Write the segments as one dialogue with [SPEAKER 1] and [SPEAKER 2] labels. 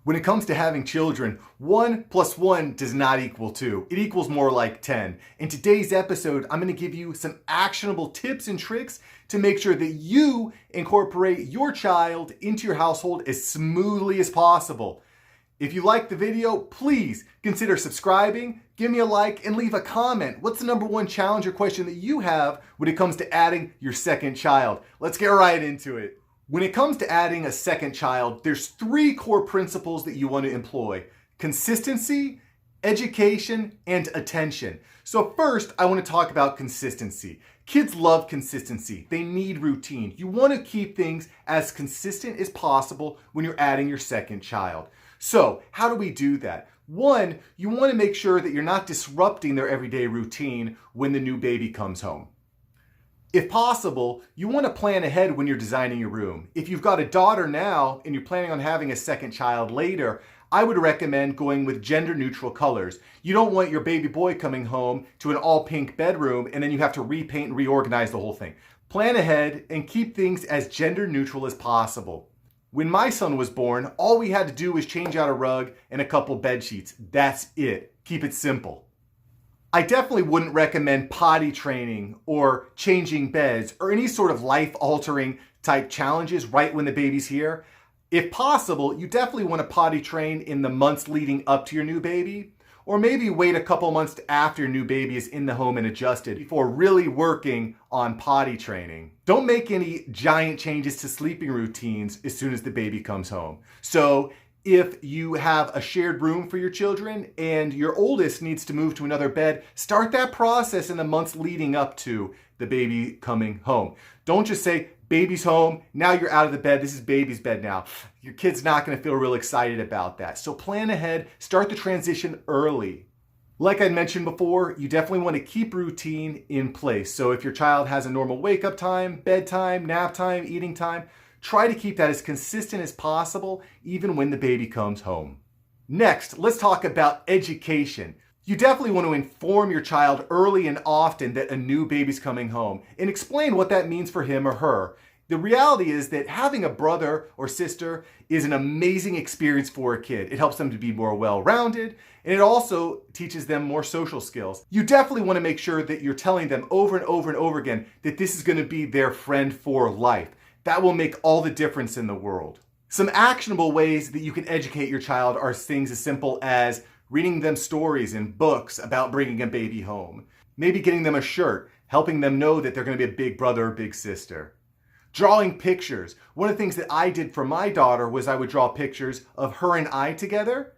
[SPEAKER 1] When it comes to having children, 1 plus 1 does not equal 2. It equals more like 10. In today's episode, I'm going to give you some actionable tips and tricks to make sure that you incorporate your child into your household as smoothly as possible. If you like the video, please consider subscribing, give me a like, and leave a comment. What's the number one challenge or question that you have when it comes to adding your second child? Let's get right into it. When it comes to adding a second child, there's 3 core principles that you want to employ: consistency, education, and attention. So first, I want to talk about consistency. Kids love consistency. They need routine. You want to keep things as consistent as possible when you're adding your second child. So how do we do that? 1, you want to make sure that you're not disrupting their everyday routine when the new baby comes home. If possible, you want to plan ahead when you're designing your room. If you've got a daughter now and you're planning on having a second child later, I would recommend going with gender neutral colors. You don't want your baby boy coming home to an all pink bedroom and then you have to repaint and reorganize the whole thing. Plan ahead and keep things as gender neutral as possible. When my son was born, all we had to do was change out a rug and a couple bed sheets. That's it. Keep it simple. I definitely wouldn't recommend potty training or changing beds or any sort of life-altering type challenges right when the baby's here. If possible, you definitely want to potty train in the months leading up to your new baby, or maybe wait a couple months after your new baby is in the home and adjusted before really working on potty training. Don't make any giant changes to sleeping routines as soon as the baby comes home. So if you have a shared room for your children and your oldest needs to move to another bed, start that process in the months leading up to the baby coming home. Don't just say, baby's home, now you're out of the bed, this is baby's bed now. Your kid's not going to feel real excited about that. So plan ahead, start the transition early. Like I mentioned before, you definitely want to keep routine in place. So if your child has a normal wake up time, bedtime, nap time, eating time, try to keep that as consistent as possible, even when the baby comes home. Next, let's talk about education. You definitely want to inform your child early and often that a new baby's coming home and explain what that means for him or her. The reality is that having a brother or sister is an amazing experience for a kid. It helps them to be more well-rounded, and it also teaches them more social skills. You definitely want to make sure that you're telling them over and over and over again that this is going to be their friend for life. That will make all the difference in the world. Some actionable ways that you can educate your child are things as simple as reading them stories and books about bringing a baby home. Maybe getting them a shirt, helping them know that they're going to be a big brother or big sister. Drawing pictures. One of the things that I did for my daughter was I would draw pictures of her and I together.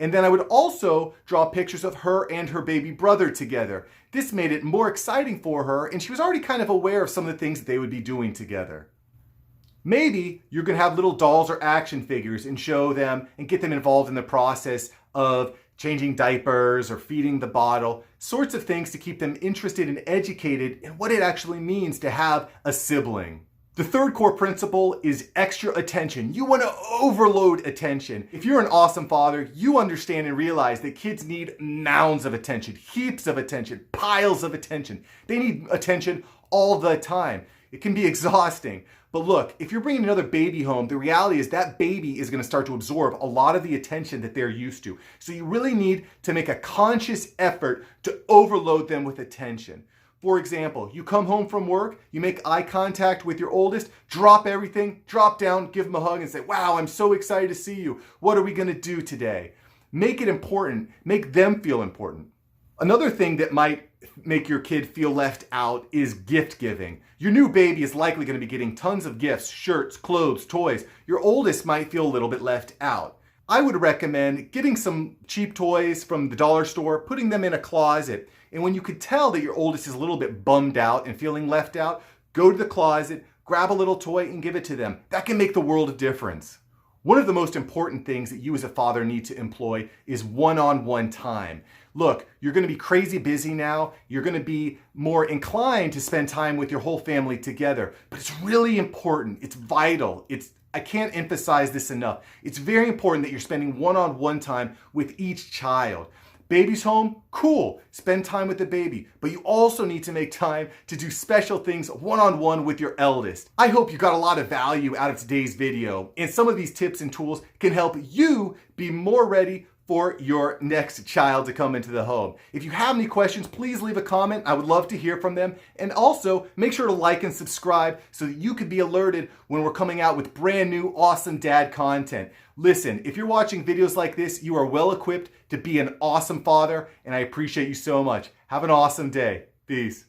[SPEAKER 1] And then I would also draw pictures of her and her baby brother together. This made it more exciting for her, and she was already kind of aware of some of the things that they would be doing together. Maybe you're going to have little dolls or action figures and show them and get them involved in the process of changing diapers or feeding the bottle, sorts of things to keep them interested and educated in what it actually means to have a sibling. The 3rd core principle is extra attention. You want to overload attention. If you're an awesome father, you understand and realize that kids need mounds of attention, heaps of attention, piles of attention. They need attention all the time. It can be exhausting. But look, if you're bringing another baby home, the reality is that baby is going to start to absorb a lot of the attention that they're used to. So you really need to make a conscious effort to overload them with attention. For example, you come home from work, you make eye contact with your oldest, drop everything, drop down, give them a hug and say, wow, I'm so excited to see you. What are we going to do today? Make it important. Make them feel important. Another thing that might make your kid feel left out is gift giving. Your new baby is likely going to be getting tons of gifts, shirts, clothes, toys. Your oldest might feel a little bit left out. I would recommend getting some cheap toys from the dollar store, putting them in a closet, and when you could tell that your oldest is a little bit bummed out and feeling left out, go to the closet, grab a little toy and give it to them. That can make the world of difference. One of the most important things that you as a father need to employ is one-on-one time. Look, you're going to be crazy busy now. You're going to be more inclined to spend time with your whole family together, but it's really important. It's vital. I can't emphasize this enough. It's very important that you're spending one-on-one time with each child. Baby's home? Cool. Spend time with the baby. But you also need to make time to do special things one-on-one with your eldest. I hope you got a lot of value out of today's video, and some of these tips and tools can help you be more ready for your next child to come into the home. If you have any questions, please leave a comment. I would love to hear from them. And also, make sure to like and subscribe so that you can be alerted when we're coming out with brand new awesome dad content. Listen, if you're watching videos like this, you are well equipped to be an awesome father, and I appreciate you so much. Have an awesome day. Peace.